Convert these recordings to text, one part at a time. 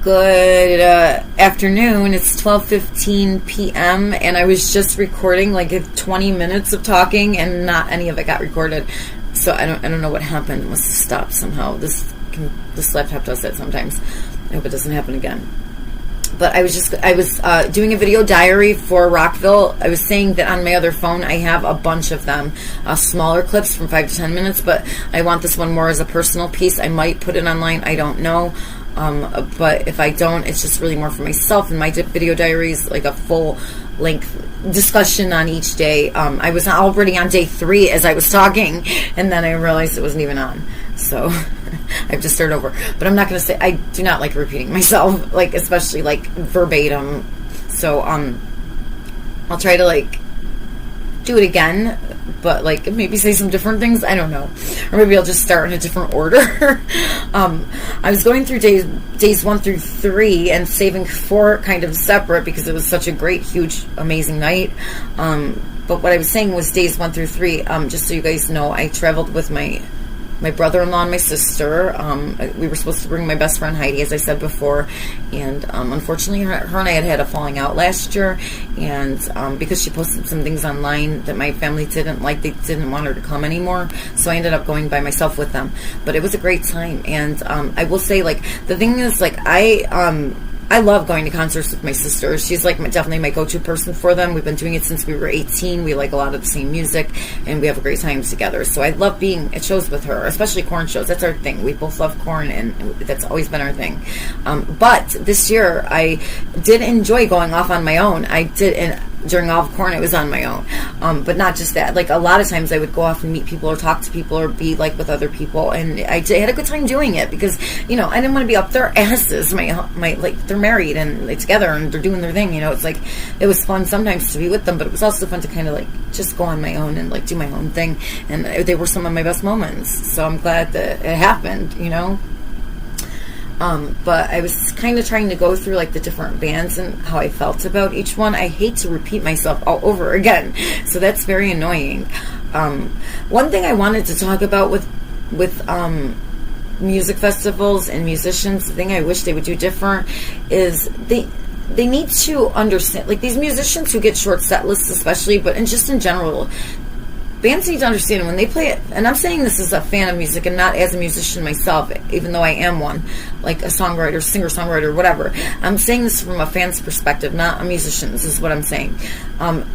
Good afternoon. It's 12:15 p.m. and I was just recording like 20 minutes of talking, and not any of it got recorded. So I don't know what happened. It must have stopped somehow. This laptop does that sometimes. I hope it doesn't happen again. But I was doing a video diary for Rockville. I was saying that on my other phone I have a bunch of them, smaller clips from 5 to 10 minutes, but I want this one more as a personal piece. I might put it online. I don't know. But if I don't, it's just really more for myself. And my video diary is like a full-length discussion on each day. I was already on day 3 as I was talking, and then I realized it wasn't even on. So I have to start over. But I'm not going to say, I do not like repeating myself, like especially like verbatim. So I'll try to like do it again, but like maybe say some different things. I don't know, or maybe I'll just start in a different order. I was going through days 1 through 3 and saving 4 kind of separate because it was such a great, huge, amazing night. But what I was saying was days 1 through 3. Just so you guys know, I traveled with my brother-in-law and my sister. We were supposed to bring my best friend Heidi, as I said before, and unfortunately her and I had a falling out last year, and because she posted some things online that my family didn't like, they didn't want her to come anymore, so I ended up going by myself with them. But it was a great time, and I will say, like, the thing is, like, I love going to concerts with my sister. She's like definitely my go-to person for them. We've been doing it since we were 18. We like a lot of the same music, and we have a great time together. So I love being at shows with her, especially Korn shows. That's our thing. We both love Korn, and that's always been our thing. But this year, I did enjoy going off on my own. I did, and during all of Korn, it was on my own. But not just that. Like, a lot of times I would go off and meet people or talk to people or be, like, with other people. And I had a good time doing it because, you know, I didn't want to be up their asses. Like, they're married and they're together and they're doing their thing, you know. It's like, it was fun sometimes to be with them, but it was also fun to kind of, like, just go on my own and, like, do my own thing. And they were some of my best moments. So I'm glad that it happened, you know. But I was kind of trying to go through like the different bands and how I felt about each one. I hate to repeat myself all over again, so that's very annoying. One thing I wanted to talk about with music festivals and musicians, the thing I wish they would do different is they need to understand, like, these musicians who get short set lists especially, but just in general, bands need to understand when they play it, and I'm saying this as a fan of music and not as a musician myself, even though I am one, like a songwriter, singer-songwriter, whatever. I'm saying this from a fan's perspective, not a musician's, is what I'm saying.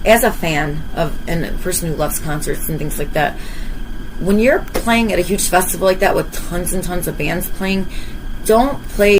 As a fan of, and a person who loves concerts and things like that, when you're playing at a huge festival like that with tons and tons of bands playing, don't play